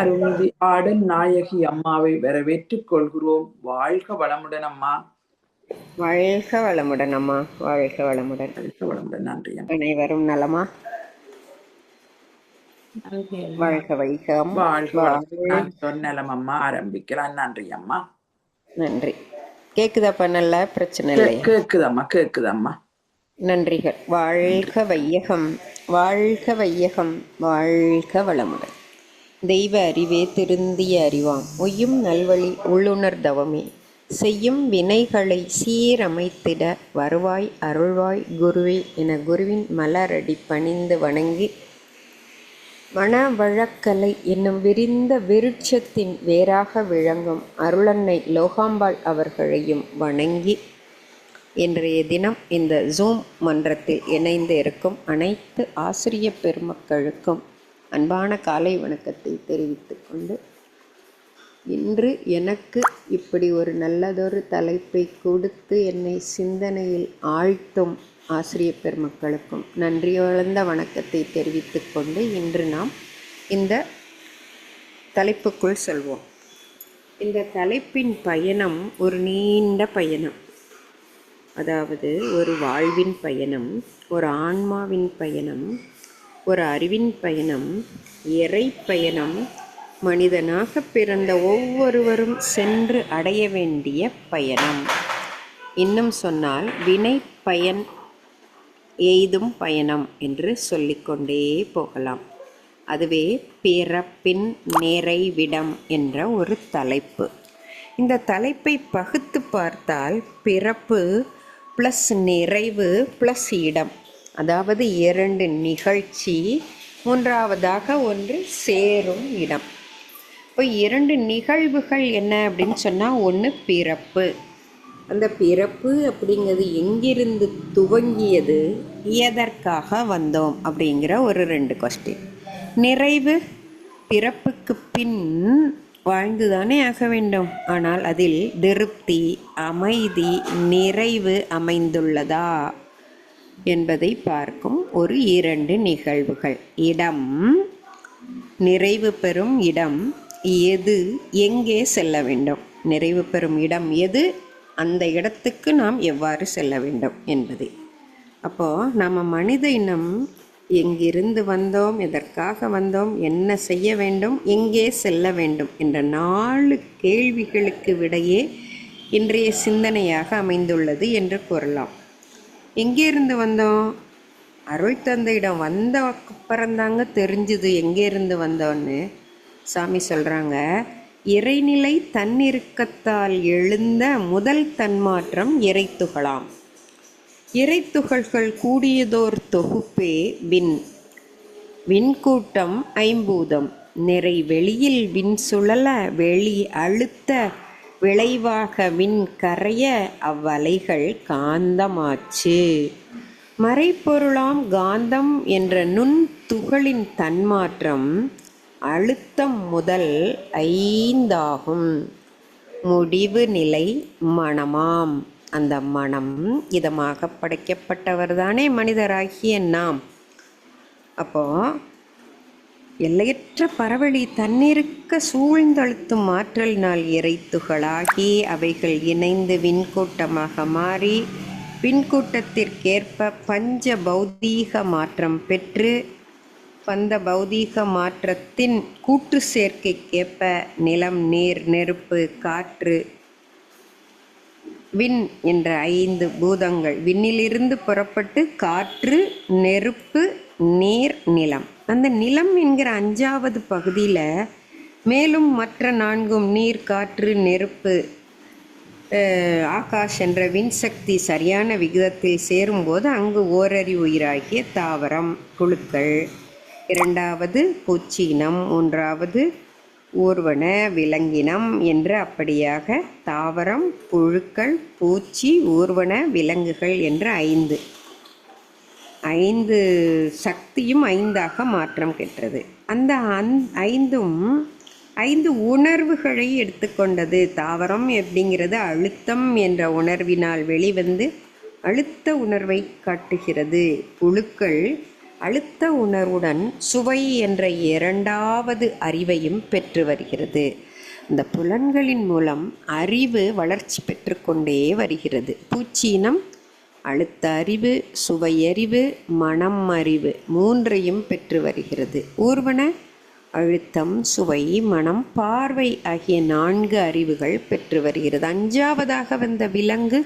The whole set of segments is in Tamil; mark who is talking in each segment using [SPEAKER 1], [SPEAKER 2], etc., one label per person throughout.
[SPEAKER 1] அருள்மிகு ஆடன் நாயகி அம்மாவை வரவேற்றுக் கொள்கிறோம். வாழ்க வளமுடன் அம்மா.
[SPEAKER 2] வாழ்க வளமுடன் அம்மா. வாழ்க வளமுடன்.
[SPEAKER 1] வாழ்க வளமுடன். நன்றி அம்மா.
[SPEAKER 2] அனைவரும் நலமா? வாழ்க வைகம்.
[SPEAKER 1] வாழ்க வளமுடன். நலம் அம்மா. ஆரம்பிக்கலாம். நன்றி அம்மா.
[SPEAKER 2] நன்றி. கேக்குதாப்பா? நல்ல பிரச்சனை இல்லையா?
[SPEAKER 1] கேக்குதம்மா, கேக்குதம்மா.
[SPEAKER 2] நன்றிகள். வாழ்க வையகம், வாழ்க வையகம், வாழ்க வளமுடன். தெய்வ அறிவே திருந்திய அறிவாம், ஒய்யும் நல்வழி உள்ளுணர் தவமே, செய்யும் வினைகளை சீரமைத்திட வருவாய் அருள்வாய் குருவே என குருவின் மலரடி பணிந்து வணங்கி, மணவழக்கலை என்னும் விரிந்த விருட்சத்தின் வேறாக விளங்கும் அருளன்னை லோகாம்பாள் அவர்களையும் வணங்கி, இன்றைய தினம் இந்த ஜூம் மன்றத்தில் இணைந்து இருக்கும் அனைத்து ஆசிரிய பெருமக்களுக்கும் அன்பான காலை வணக்கத்தை தெரிவித்து கொண்டு, இன்று எனக்கு இப்படி ஒரு நல்லதொரு தலைப்பை கொடுத்து என்னை சிந்தனையில் ஆழ்த்தும் ஆசிரிய பெருமக்களுக்கும் நன்றியொழிந்த வணக்கத்தை தெரிவித்து கொண்டு, இன்று நாம் இந்த தலைப்புக்குள் செல்வோம். இந்த தலைப்பின் பயணம் ஒரு நீண்ட பயணம். அதாவது ஒரு வாழ்வின் பயணம், ஒரு ஆன்மாவின் பயணம், ஒரு அறிவின் பயணம், இறை பயணம், மனிதனாக பிறந்த ஒவ்வொருவரும் சென்று அடைய வேண்டிய பயணம். இன்னும் சொன்னால் வினை பயன் எய்தும் பயணம் என்று சொல்லிக்கொண்டே போகலாம். அதுவே பிறப்பின் நிறைவிடம் என்ற ஒரு தலைப்பு. இந்த தலைப்பை பகுத்து பார்த்தால் பிறப்பு ப்ளஸ் நிறைவு ப்ளஸ் இடம், அதாவது இரண்டு நிகழ்ச்சி, மூன்றாவதாக ஒன்று சேரும் இடம். இப்போ இரண்டு நிகழ்வுகள் என்ன அப்படின்னு சொன்னால், ஒன்று பிறப்பு. அந்த பிறப்பு அப்படிங்கிறது எங்கிருந்து துவங்கியது, எதற்காக வந்தோம் அப்படிங்கிற ஒரு 2 கொஸ்டின். நிறைவு, பிறப்புக்கு பின் வாழ்ந்துதானே ஆக வேண்டும். ஆனால் அதில் திருப்தி, அமைதி, நிறைவு அமைந்துள்ளதா என்பதை பார்க்கும் ஒரு 2 நிகழ்வுகள். இடம், நிறைவு பெறும் இடம் எது, எங்கே செல்ல வேண்டும், நிறைவு பெறும் இடம் எது, அந்த இடத்துக்கு நாம் எவ்வாறு செல்ல வேண்டும் என்பது. அப்போது நம்ம மனித இனம் எங்கிருந்து வந்தோம், எதற்காக வந்தோம், என்ன செய்ய வேண்டும், எங்கே செல்ல வேண்டும் என்ற 4 கேள்விகளுக்கு விடையே இன்றைய சிந்தனையாக அமைந்துள்ளது என்று கூறலாம். எங்கே இருந்து வந்தோம்? அருள் தந்தையிடம் வந்த அப்புறந்தாங்க தெரிஞ்சுது எங்கே இருந்து வந்தோன்னு. சாமி சொல்கிறாங்க, இறைநிலை தன்னிருக்கத்தால் எழுந்த முதல் தன்மாற்றம் இறைத்துகளாம். இறைத்துகள்கள் கூடியதோர் தொகுப்பே விண். விண்கூட்டம் ஐம்பூதம் நிறை வெளியில் விண் சுழல வெளி அழுத்த விளைவாக விண் கரைய அவ்வலைகள் காந்தமாச்சு. மறைப்பொருளாம் காந்தம் என்ற நுண் துகளின் தன்மாற்றம் அழுத்தம் முதல் 5 ஆகும். முடிவு நிலை மனமாம். அந்த மனம் இதமாக படைக்கப்பட்டவர் தானே மனிதராகிய நாம். அப்போ எல்லையற்ற பரவழி தன்னிருக்க சூழ்ந்தழுத்தும் ஆற்றலினால் இறைத்துகளாகி அவைகள் இணைந்து விண்கூட்டமாக மாறி விண்கூட்டத்திற்கேற்ப பஞ்ச பௌதீக மாற்றம் பெற்று பந்த பௌதீக மாற்றத்தின் கூட்டு சேர்க்கைக்கேற்ப நிலம், நீர், நெருப்பு, காற்று, விண் என்ற 5 பூதங்கள் விண்ணிலிருந்து புறப்பட்டு காற்று, நெருப்பு, நீர், நிலம். அந்த நிலம் என்கிற 5வது பகுதியில் மேலும் மற்ற 4ம் நீர், காற்று, நெருப்பு, ஆகாஷ் என்ற விண்சக்தி சரியான விகிதத்தில் சேரும்போது அங்கு ஓரறி உயிராகிய தாவரம், புழுக்கள், 2வது பூச்சியினம், 3வது ஊர்வன விலங்கினம் என்று அப்படியாக தாவரம், புழுக்கள், பூச்சி, ஊர்வன, விலங்குகள் என்ற 5 சக்தியும் 5ஆக மாற்றம் பெற்றது. அந்த 5ம் 5 உணர்வுகளை எடுத்துக்கொண்டது. தாவரம் அப்படிங்கிறது அழுத்தம் என்ற உணர்வினால் வெளிவந்து அழுத்த உணர்வை காட்டுகிறது. புழுக்கள் அழுத்த உணர்வுடன் சுவை என்ற இரண்டாவது அறிவையும் பெற்று வருகிறது. இந்த புலன்களின் மூலம் அறிவு வளர்ச்சி பெற்று கொண்டே வருகிறது. பூச்சியினம் அழுத்த அறிவு, சுவையறிவு, மனம் அறிவு மூன்றையும் பெற்று வருகிறது. ஊர்வன அழுத்தம், சுவை, மனம், பார்வை ஆகிய 4 அறிவுகள் பெற்று வருகிறது. 5ஆவதாக வந்த விலங்கு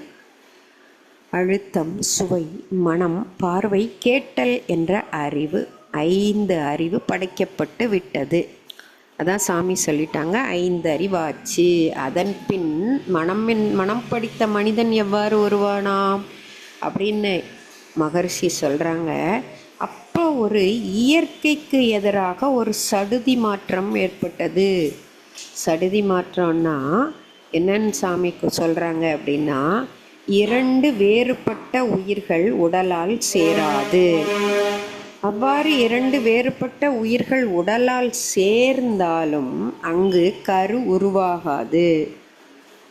[SPEAKER 2] அழுத்தம், சுவை, மனம், பார்வை, கேட்டல் என்ற அறிவு 5 அறிவு படைக்கப்பட்டு விட்டது. அதான் சாமி சொல்லிட்டாங்க 5 அறிவாச்சு. அதன் பின் மனம் படித்த மனிதன் எவ்வாறு வருவானாம் அப்படின்னு மகரிஷி சொல்கிறாங்க. அப்போ ஒரு இயற்கைக்கு எதிராக ஒரு சடுதி மாற்றம் ஏற்பட்டது. சடுதி மாற்றம்னா என்னன்னு சாமிக்கு சொல்கிறாங்க அப்படின்னா, 2 வேறுபட்ட உயிர்கள் உடலால் சேராது. அவ்வாறு 2 வேறுபட்ட உயிர்கள் உடலால் சேர்ந்தாலும் அங்கு கரு உருவாகாது.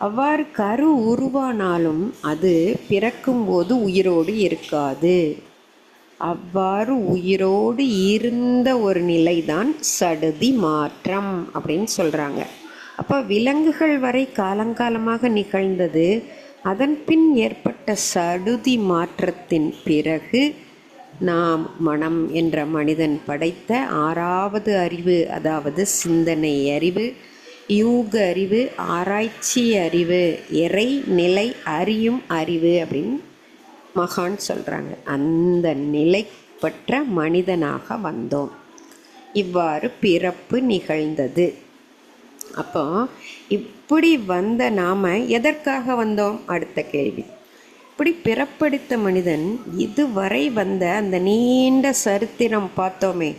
[SPEAKER 2] அவ்வாறு கரு உருவானாலும் அது பிறக்கும்போது உயிரோடு இருக்காது. அவ்வாறு உயிரோடு இருந்த ஒரு நிலைதான் சடுதி மாற்றம் அப்படின்னு சொல்கிறாங்க. அப்போ விலங்குகள் வரை காலங்காலமாக நிகழ்ந்தது. அதன் பின் ஏற்பட்ட சடுதி மாற்றத்தின் பிறகு நாம் மனம் என்ற மனிதன் படைத்த 6ஆவது அறிவு, அதாவது சிந்தனை அறிவு, யூக அறிவு, ஆராய்ச்சி அறிவு, இறை நிலை அறியும் அறிவு அப்படின்னு மகான் சொல்கிறாங்க. அந்த நிலை பெற்ற மனிதனாக வந்தோம். இவ்வாறு பிறப்பு நிகழ்ந்தது. அப்போ இப்படி வந்த நாம் எதற்காக வந்தோம்? அடுத்த கேள்வி. இப்படி பிறப்படுத்த மனிதன் இதுவரை வந்த அந்த நீண்ட சரித்திரம் பார்த்தோமே,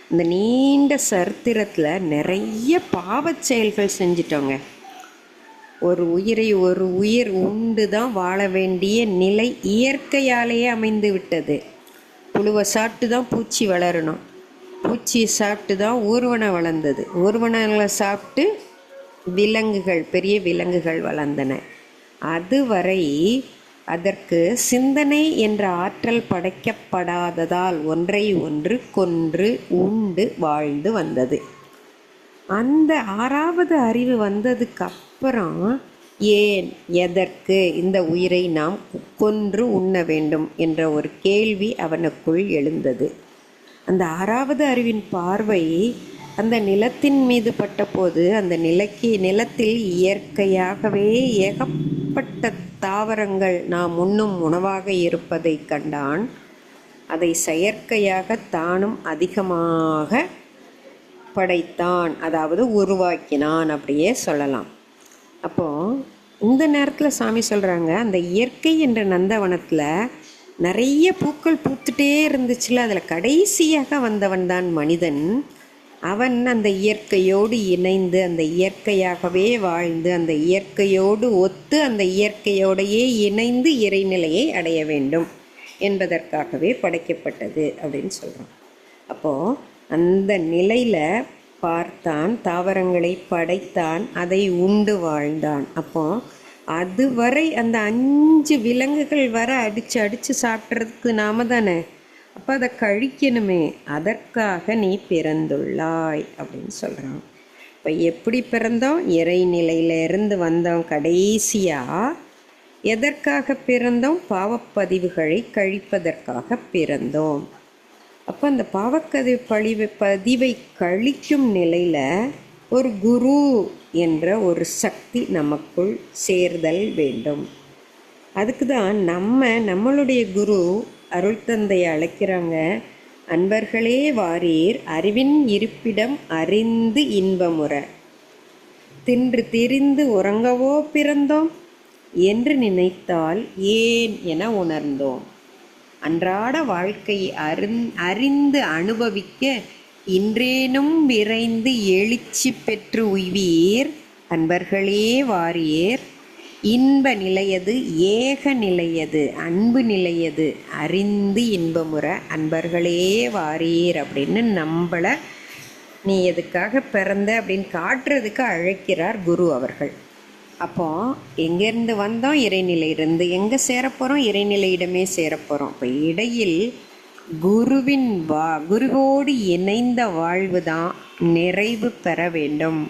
[SPEAKER 2] அந்த நீண்ட சரித்திரத்தில் நிறைய பாவச் செயல்கள் செஞ்சிட்டோங்க. ஒரு உயிர் உண்டு தான் வாழ வேண்டிய நிலை இயற்கையாலேயே அமைந்து விட்டது. புழுவை சாப்பிட்டு தான் பூச்சி வளரணும், பூச்சியை சாப்பிட்டு தான் ஊர்வனை வளர்ந்தது, ஊர்வனங்களை சாப்பிட்டு விலங்குகள், பெரிய விலங்குகள் வளர்ந்தன. அதுவரை அதற்கு சிந்தனை என்ற ஆற்றல் படைக்கப்படாததால் ஒன்றை ஒன்று கொன்று உண்டு வாழ்ந்து வந்தது. அந்த 6ஆவது அறிவு வந்ததுக்கு அப்புறம் ஏன், எதற்கு இந்த உயிரை நாம் கொன்று உண்ண வேண்டும் என்ற ஒரு கேள்வி அவனுக்குள் எழுந்தது. அந்த 6ஆவது அறிவின் பார்வை அந்த நிலத்தின் மீது பட்டபோது அந்த நிலத்தில் இயற்கையாகவே ஏகப்பட்ட தாவரங்கள் நாம் உண்ணும் உணவாக இருப்பதை கண்டான். அதை செயற்கையாக தானும் அதிகமாக படைத்தான், அதாவது உருவாக்கினான் அப்படியே சொல்லலாம். அப்போது இந்த நேரத்தில் சாமி சொல்கிறாங்க, அந்த இயற்கை என்ற நந்தவனத்தில் நிறைய பூக்கள் பூத்துட்டே இருந்துச்சுல, அதில் கடைசியாக வந்தவன் தான் மனிதன். அவன் அந்த இயற்கையோடு இணைந்து அந்த இயற்கையாகவே வாழ்ந்து அந்த இயற்கையோடு ஒத்து அந்த இயற்கையோடையே இணைந்து இறைநிலையை அடைய வேண்டும் என்பதற்காகவே படைக்கப்பட்டது அப்படின்னு சொல்கிறான். அப்போது அந்த நிலையில் பார்த்தான், தாவரங்களை படைத்தான், அதை உண்டு வாழ்ந்தான். அப்போ அதுவரை அந்த 5 விலங்குகள் வர அடித்து சாப்பிட்றதுக்கு நாம தானே, அப்போ அதை கழிக்கணுமே, அதற்காக நீ பிறந்துள்ளாய் அப்படின்னு சொல்கிறான். இப்போ எப்படி பிறந்தோம்? இறைநிலையிலிருந்து வந்தோம். கடைசியாக எதற்காக பிறந்தோம்? பாவப்பதிவுகளை கழிப்பதற்காக பிறந்தோம். அப்போ அந்த பதிவை கழிக்கும் நிலையில் ஒரு குரு என்ற ஒரு சக்தி நமக்குள் சேர்தல் வேண்டும். அதுக்கு தான் நம்மளுடைய குரு அருள் தந்தையை அழைக்கிறாங்க. அன்பர்களே வாரீர், அறிவின் இருப்பிடம் அறிந்து இன்பமுற, தின்று திரிந்து உறங்கவோ பிறந்தோம் என்று நினைத்தால் ஏன் என உணர்ந்தோம். அன்றாட வாழ்க்கையை அறிந்து அனுபவிக்க இன்றேனும் விரைந்து எழுச்சி பெற்று உய்வீர். அன்பர்களே வாரீர், இன்ப நிலையது, ஏக நிலையது, அன்பு நிலையது, அறிந்து இன்பமுற அன்பர்களே வாரீர் அப்படின்னு நம்மளை நீ எதுக்காக பிறந்த அப்படின்னு காட்டுறதுக்கு அழைக்கிறார் குரு அவர்கள். அப்போது எங்கேருந்து வந்தோம்? இறைநிலையிலிருந்து. எங்கே சேரப்போகிறோம்? இறைநிலையிடமே சேரப்போகிறோம். இப்போ இடையில் குருவோடு இணைந்த வாழ்வு தான் நிறைவு பெற வேண்டும்.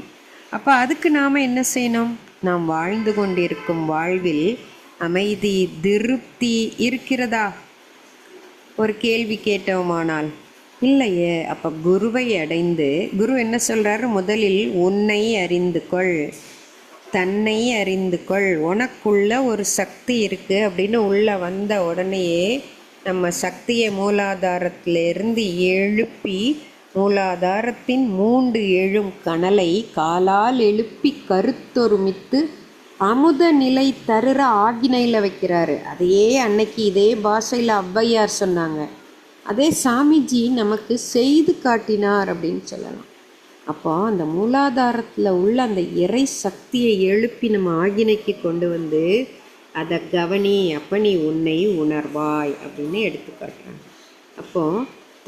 [SPEAKER 2] அப்போ அதுக்கு நாம் என்ன செய்யணும்? நாம் வாழ்ந்து கொண்டிருக்கும் வாழ்வில் அமைதி, திருப்தி இருக்கிறதா? ஒரு கேள்வி கேட்டோமானால் இல்லையே. அப்போ குருவை அடைந்து, குரு என்ன சொல்கிறாரு? முதலில் உன்னை அறிந்து கொள், தன்னை அறிந்து கொள். உனக்குள்ள ஒரு சக்தி இருக்குது அப்படின்னு உள்ளே வந்த உடனேயே நம்ம சக்தியை மூலாதாரத்திலிருந்து எழுப்பி, மூலாதாரத்தின் 3 எழும் கனலை காலால் எழுப்பி கருத்தொருமித்து அமுத நிலை தருற ஆகினையில் வைக்கிறாரு. அதையே அன்னைக்கு இதே பாஷையில் ஔவையார் சொன்னாங்க. அதே சாமிஜி நமக்கு செய்து காட்டினார் அப்படின்னு சொல்லலாம். அப்போ அந்த மூலாதாரத்தில் உள்ள அந்த இறை சக்தியை எழுப்பி நம்ம ஆகினைக்கு கொண்டு வந்து அதை கவனி, அப்போ நீ உன்னை உணர்வாய் அப்படின்னு எடுத்துக்காட்டுறாங்க. அப்போ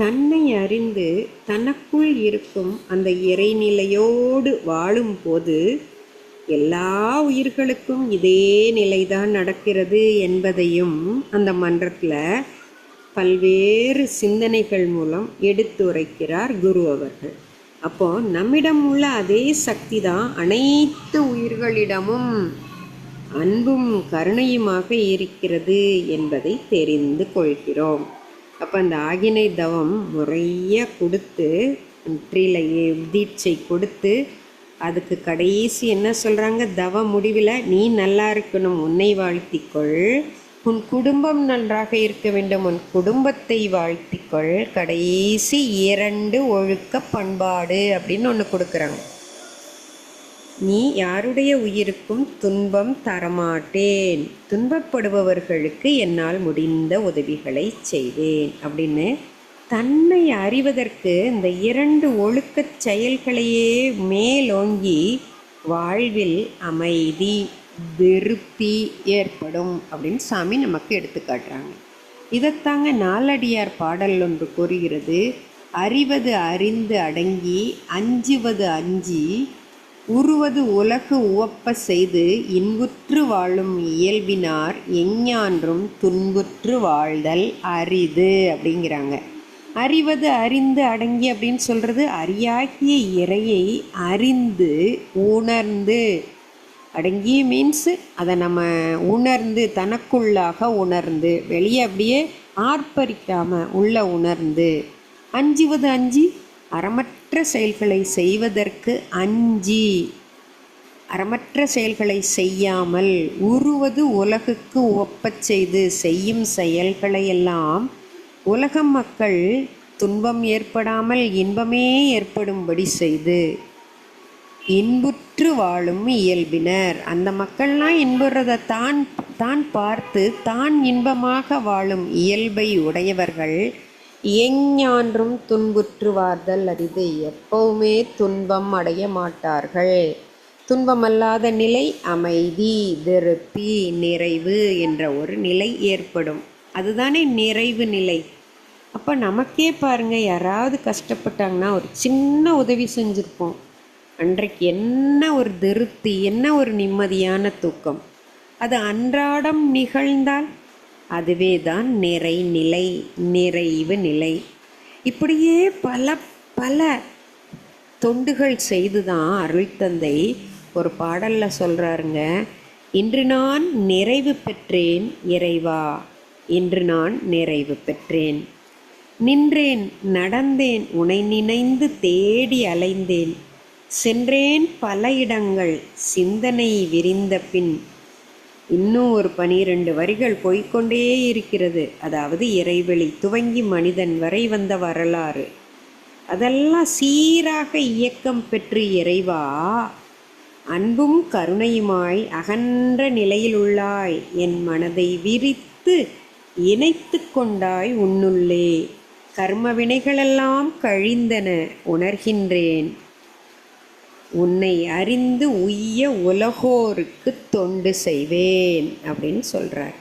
[SPEAKER 2] தன்னை அறிந்து தனக்குள் இருக்கும் அந்த இறைநிலையோடு வாழும்போது எல்லா உயிர்களுக்கும் இதே நிலைதான் நடக்கிறது என்பதையும் அந்த மன்றத்தில் பல்வேறு சிந்தனைகள் மூலம் எடுத்துரைக்கிறார் குரு அவர்கள். அப்போ நம்மிடம் உள்ள அதே சக்தி தான் அனைத்து உயிர்களிடமும் அன்பும் கருணையுமாக இருக்கிறது என்பதை தெரிந்து கொள்கிறோம். அப்போ அந்த ஆகினை தவம் முறையாக கொடுத்து, வெற்றிலையை தீட்சை கொடுத்து, அதுக்கு கடைசி என்ன சொல்கிறாங்க? தவ முடிவில் நீ நல்லா இருக்கணும், உன்னை வாழ்த்திக்கொள், உன் குடும்பம் நன்றாக இருக்க வேண்டும், உன் குடும்பத்தை வாழ்த்திக்கொள், கடைசி 2 ஒழுக்க பண்பாடு அப்படின்னு ஒன்று கொடுக்குறாங்க. நீ யாருடைய உயிருக்கும் துன்பம் தரமாட்டேன், துன்பப்படுபவர்களுக்கு என்னால் முடிந்த உதவிகளை செய்வேன் அப்படின்னு தன்னை அறிவதற்கு இந்த 2 ஒழுக்கச் செயல்களையே மேலோங்கி வாழ்வில் அமைதி, திருப்தி ஏற்படும் அப்படின்னு சாமி நமக்கு எடுத்துக்காட்டுறாங்க. இதைத்தாங்க நாலடியார் பாடல் ஒன்று கூறுகிறது. அறிவது அறிந்து அடங்கி, அஞ்சுவது அஞ்சி, உருவது உலகு உவப்ப செய்து, இன்புற்று வாழும் இயல்பினார் எஞ்ஞான்றும் துன்புற்று வாழ்தல் அரிது அப்படிங்கிறாங்க. அறிவது அறிந்து அடங்கி அப்படின்னு சொல்கிறது, அறியாகிய இறையை அறிந்து உணர்ந்து, அடங்கி மீன்ஸ் அதை நம்ம உணர்ந்து, தனக்குள்ளாக உணர்ந்து, வெளியே அப்படியே ஆர்ப்பரிக்காமல் உள்ள உணர்ந்து, அஞ்சுவது அஞ்சி, அறமற்ற செயல்களை செய்வதற்கு அஞ்சி, அறமற்ற செயல்களை செய்யாமல், உருவது உலகுக்கு ஒப்பச் செய்து, செய்யும் செயல்களையெல்லாம் உலக மக்கள் துன்பம் ஏற்படாமல் இன்பமே ஏற்படும்படி செய்து, இன்புற்று வாழும் இயல்பினர், அந்த மக்கள்லாம் இன்புறதை தான் பார்த்து தான் இன்பமாக வாழும் இயல்பை உடையவர்கள் எஞ்ஞான்றும் துன்புற்று வாழ்தல் அரிது, எப்பவுமே துன்பம் அடைய மாட்டார்கள். துன்பமல்லாத நிலை அமைதி, திருப்தி, நிறைவு என்ற ஒரு நிலை ஏற்படும். அதுதானே நிறைவு நிலை. அப்போ நமக்கே பாருங்கள், யாராவது கஷ்டப்பட்டாங்கன்னா ஒரு சின்ன உதவி செஞ்சுருப்போம், அன்றைக்கு என்ன ஒரு திருப்தி, என்ன ஒரு நிம்மதியான தூக்கம். அது அன்றாடம் நிகழ்ந்தால் அதுவே தான் நிறைநிலை, நிறைவு நிலை. இப்படியே பல பல தொண்டுகள் செய்து தான் அருள் தந்தை ஒரு பாடலில் சொல்கிறாருங்க. இன்று நான் நிறைவு பெற்றேன் இறைவா, இன்று நான் நிறைவு பெற்றேன். நின்றேன், நடந்தேன், உனை நினைந்து தேடி அலைந்தேன், சென்றேன் பல இடங்கள் சிந்தனை விரிந்த பின். இன்னும் ஒரு 12 வரிகள் போய்கொண்டே இருக்கிறது. அதாவது இறைவெளி துவங்கி மனிதன் வரை வந்த வரலாறு, அதெல்லாம் சீராக இயக்கம் பெற்று இறைவா, அன்பும் கருணையுமாய் அகன்ற நிலையில் உள்ளாய், என் மனதை விரித்து இணைத்து கொண்டாய் உன்னுள்ளே, கர்ம வினைகளெல்லாம் கழிந்தன உணர்கின்றேன், உன்னை அறிந்து உய்ய உலகோருக்கு தொண்டு செய்வேன் அப்படின்னு சொல்கிறார்.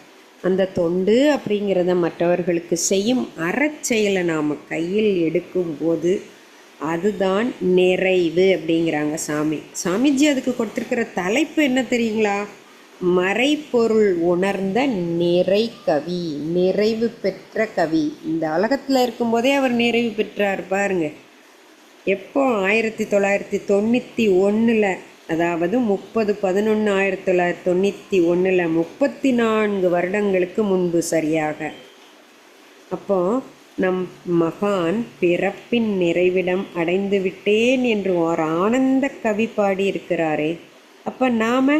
[SPEAKER 2] அந்த தொண்டு அப்படிங்கிறத மற்றவர்களுக்கு செய்யும் அறச்செயலை நாம் கையில் எடுக்கும்போது அதுதான் நிறைவு அப்படிங்கிறாங்க சாமிஜி. அதுக்கு கொடுத்துருக்கிற தலைப்பு என்ன தெரியுங்களா? மறைபொருள் உணர்ந்த நிறை கவி, நிறைவு பெற்ற கவி. இந்த உலகத்தில் இருக்கும்போதே அவர் நிறைவு பெற்றார் பாருங்க. எப்போ? 1991, அதாவது 30/11/1991, 34 வருடங்களுக்கு முன்பு சரியாக. அப்போ நம் மகான் பிறப்பின் நிறைவிடம் அடைந்து விட்டேன் என்று ஒரு ஆனந்த கவி பாடி இருக்கிறாரே. அப்போ நாம்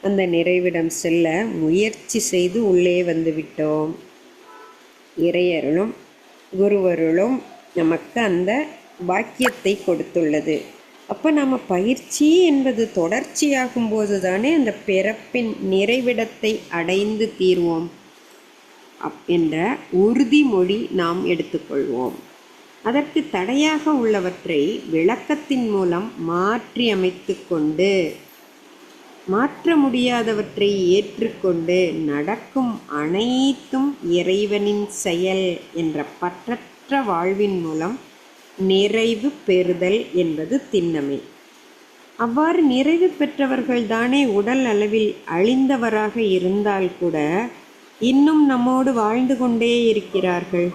[SPEAKER 2] அந்த நிறைவிடம் செல்ல முயற்சி செய்து உள்ளே வந்து விட்டோம். இறையருளும் குருவருளும் நமக்கு அந்த பாக்கியத்தை கொடுத்துள்ளது. அப்போ நம்ம பயிற்சி என்பது தொடர்ச்சியாகும் போது தானே அந்த பிறப்பின் நிறைவிடத்தை அடைந்து தீர்வோம் என்ற உறுதிமொழி நாம் எடுத்துக்கொள்வோம். அதற்கு தடையாக உள்ளவற்றை விளக்கத்தின் மூலம் மாற்றி அமைத்து கொண்டு, மாற்ற முடியாதவற்றை ஏற்றுக்கொண்டு நடக்கும் அனைத்தும் இறைவனின் செயல் என்ற பற்றற்ற வாழ்வின் மூலம் நிறைவு பெறுதல் என்பது திண்ணமே. அவ்வாறு நிறைவு பெற்றவர்கள்தானே உடல் அளவில் அழிந்தவராக இருந்தால் கூட இன்னும் நம்மோடு வாழ்ந்து கொண்டே இருக்கிறார்கள்.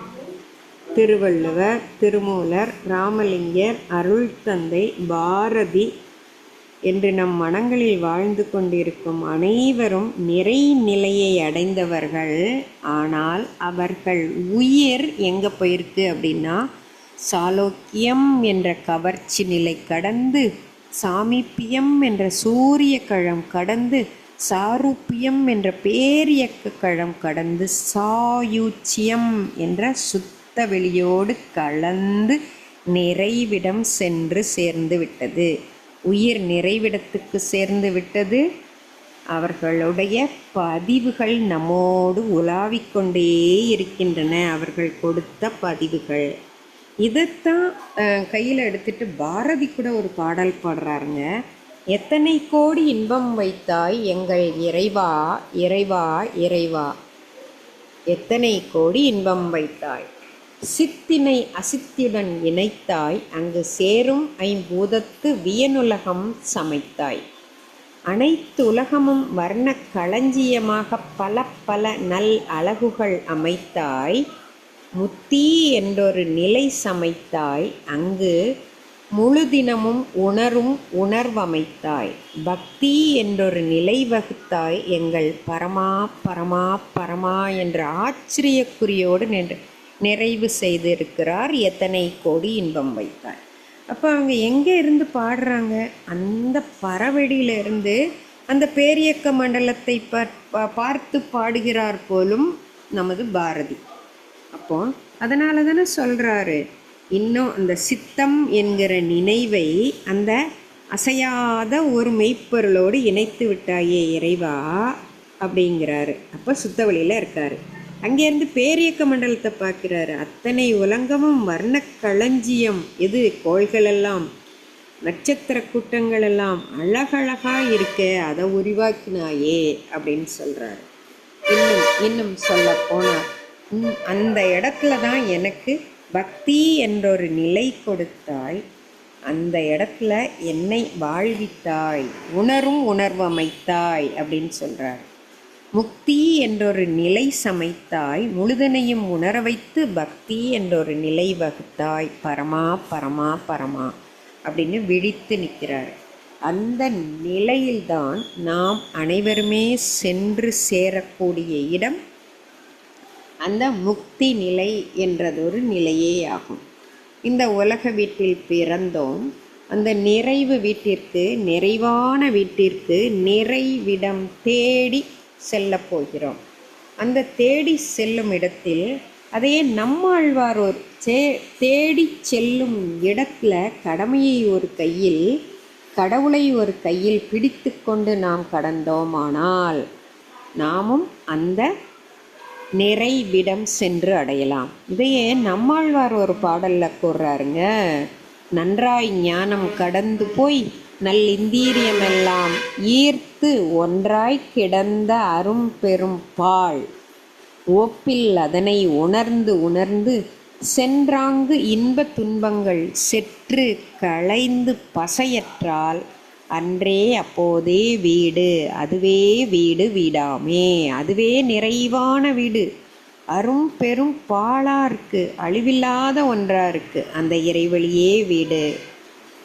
[SPEAKER 2] திருவள்ளுவர், திருமூலர், ராமலிங்கர், அருள் தந்தை, பாரதி என்று நம் மனங்களில் வாழ்ந்து கொண்டிருக்கும் அனைவரும் நிறை நிலையை அடைந்தவர்கள். ஆனால் அவர்கள் உயிர் எங்கே போயிருக்கு அப்படின்னா, சாலோக்கியம் என்ற கவர்ச்சி நிலை கடந்து, சாமீப்பியம் என்ற சூரிய கழம் கடந்து, சாரூப்பியம் என்ற பேரியக்க கழம் கடந்து, சாயுச்சியம் என்ற சுத்த வெளியோடு கலந்து நிறைவிடம் சென்று சேர்ந்து விட்டது. உயிர் நிறைவிடத்துக்கு சேர்ந்து விட்டது. அவர்களுடைய பதிவுகள் நம்மோடு உலாவிக்கொண்டே இருக்கின்றன. அவர்கள் கொடுத்த பதிவுகள். இதைத்தான் கையில் எடுத்துட்டு பாரதி கூட ஒரு பாடல் பாடுறாருங்க. எத்தனை கோடி இன்பம் வைத்தாய் எங்கள் இறைவா, இறைவா, இறைவா, எத்தனை கோடி இன்பம் வைத்தாய், சித்தினை அசித்தியுடன் இணைத்தாய், அங்கு சேரும் ஐம்பூதத்து வியனுலகம் சமைத்தாய், அனைத்து உலகமும் வர்ண களஞ்சியமாக பல பல நல் அழகுகள் அமைத்தாய், முத்தி என்றொரு நிலை சமைத்தாய், அங்கு முழுதினமும் உணரும் உணர்வமைத்தாய், பக்தி என்றொரு நிலை வகுத்தாய், எங்கள் பரமா பரமா பரமா என்ற ஆச்சரியக்குறியோடு நிறைவு செய்திருக்கிறார். எத்தனை கோடி இன்பம் வைத்தாய். அப்போ அவங்க எங்கே இருந்து பாடுறாங்க? அந்த பறவெடியிலிருந்து அந்த பேரியக்க மண்டலத்தை பார்த்து பாடுகிறார் போலும் நமது பாரதி. அப்போ அதனால தானே சொல்கிறாரு, இன்னும் அந்த சித்தம் என்கிற நினைவை அந்த அசையாத ஒரு மெய்ப்பொருளோடு இணைத்து விட்டாயே இறைவா அப்படிங்கிறாரு. அப்போ சுத்த வழியில் இருக்கார். அங்கேருந்து பேரியக்க மண்டலத்தை பார்க்குறாரு. அத்தனை உலகமும் வர்ண களஞ்சியம், எது கோள்களெல்லாம் நட்சத்திர கூட்டங்களெல்லாம் அழகழகாக இருக்க, அதை உருவாக்கினாயே அப்படின்னு சொல்கிறாரு. இன்னும் சொல்ல போனார், அந்த இடத்துல தான் எனக்கு பக்தி என்றொரு நிலை கொடுத்தாய், அந்த இடத்துல என்னை வாழ்வித்தாய், உணரும் உணர்வு அமைத்தாய் அப்படின்னு சொல்கிறார். முக்தி என்றொரு நிலை சமைத்தாய், முழுதனையும் உணர வைத்து பக்தி என்றொரு நிலை வகுத்தாய், பரமா பரமா பரமா அப்படின்னு விழித்து நிற்கிறார். அந்த நிலையில்தான் நாம் அனைவருமே சென்று சேரக்கூடிய இடம் அந்த முக்தி நிலை என்றதொரு நிலையே ஆகும். இந்த உலக வீட்டில் பிறந்தோம். அந்த நிறைவு வீட்டிற்கு, நிறைவான வீட்டிற்கு நிறைவிடம் தேடி செல்ல போகிறோம். அந்த தேடி செல்லும் இடத்தில் அதையே நம்மாழ்வார் ஒரு தேடி செல்லும் இடத்துல கடமையை ஒரு கையில், கடவுளை ஒரு கையில் பிடித்து கொண்டு நாம் கடந்தோமானால் நாமும் அந்த நிறைவிடம் சென்று அடையலாம். இதையே நம்மாழ்வார் ஒரு பாடலில் கூறுறாருங்க. நன்றாய் ஞானம் கடந்து போய் நல்லிந்தீரியமெல்லாம் ஈர்த்து ஒன்றாய் கிடந்த அரும் பெரும் பால் ஓப்பில் அதனை உணர்ந்து உணர்ந்து சென்றாங்கு இன்ப துன்பங்கள் செற்று களைந்து பசையற்றால் அன்றே அப்போதே வீடு, அதுவே வீடு வீடாமே, அதுவே நிறைவான வீடு, அரும் பெரும் பாழா இருக்கு, அழிவில்லாத ஒன்றா இருக்கு. அந்த இறைவழியே வீடு.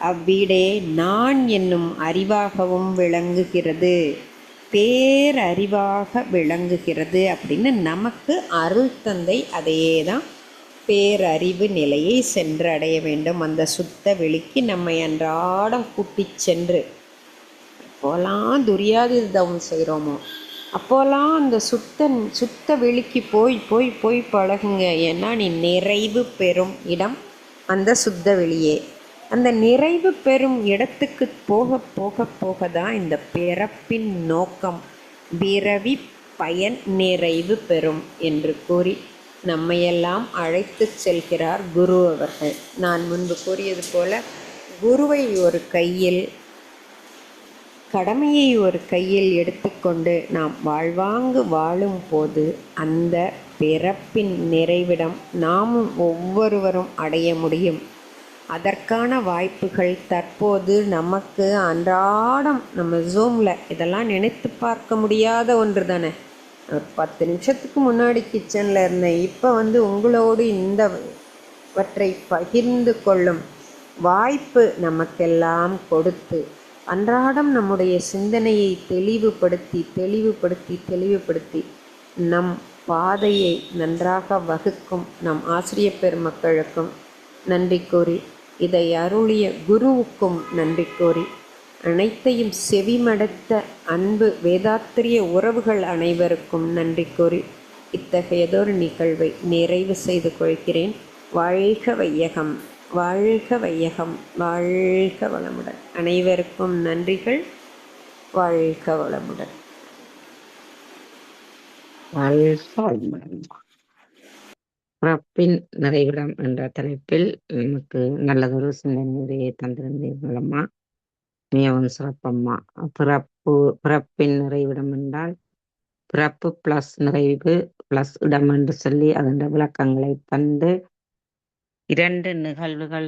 [SPEAKER 2] அவ்வீடே நான் என்னும் அறிவாகவும் விளங்குகிறது, பேரறிவாக விளங்குகிறது அப்படின்னு நமக்கு அருள் தந்தை அதையே தான் பேரறிவு நிலையை சென்று அடைய வேண்டும். அந்த சுத்த வெளிக்கு நம்மை அன்றாடம் கூட்டிச் சென்று, அப்போலாம் துரியாதீத தவம் செய்கிறோமோ அப்போலாம் அந்த சுத்த வெளிக்கு போய் போய் போய் பழகுங்க. ஏன்னா நீ நிறைவு பெறும் இடம் அந்த சுத்த வெளியே. அந்த நிறைவு பெறும் இடத்துக்கு போக போக போக தான் இந்த பிறப்பின் நோக்கம் பிறவி பயன் நிறைவு பெறும் என்று கூறி நம்மையெல்லாம் அழைத்து செல்கிறார் குரு அவர்கள். நான் முன்பு கூறியது போல குருவை ஒரு கையில், கடமையை ஒரு கையில் எடுத்துக்கொண்டு நாம் வாழ்வாங்கு வாழும் போது அந்த பிறப்பின் நிறைவிடம் நாமும் ஒவ்வொருவரும் அடைய முடியும். அதற்கான வாய்ப்புகள் தற்போது நமக்கு அன்றாடம் நம்ம ஜூமில் இதெல்லாம் நினைத்து பார்க்க முடியாத ஒன்று தானே. ஒரு 10 நிமிஷத்துக்கு முன்னாடி கிச்சனில் இருந்தேன், இப்போ உங்களோடு இந்தவற்றை பகிர்ந்து கொள்ளும் வாய்ப்பு நமக்கெல்லாம் கொடுத்து அன்றாடம் நம்முடைய சிந்தனையை தெளிவுபடுத்தி தெளிவுபடுத்தி தெளிவுபடுத்தி நம் பாதையை நன்றாக வகுக்கும் நம் ஆசிரியர் பெருமக்களுக்கும் நன்றி கூறி, இதை அருளிய குருவுக்கும் நன்றி கூறி, அனைத்தையும் செவிமடுத்த அன்பு வேதாத்திரிய உறவுகள் அனைவருக்கும் நன்றி கூறி இத்தகையதொரு நிகழ்வை நிறைவு செய்து கொள்கிறேன். வாழ்க வையகம், வாழ்க வையகம், வாழ்க வளமுடன். அனைவருக்கும் நன்றிகள். வாழ்க வளமுடன்.
[SPEAKER 3] பிறப்பின் நிறைவிடம் என்ற தலைப்பில் நமக்கு நல்லதொரு சிந்தனையை தந்திருந்தீர்கள் அம்மா. மிகவும் சிறப்பம்மா. பிறப்பின் நிறைவிடம் என்றால் பிறப்பு பிளஸ் நிறைவு பிளஸ் இடம் என்று சொல்லி அதன் விளக்கங்களை தந்து 2 நிகழ்வுகள்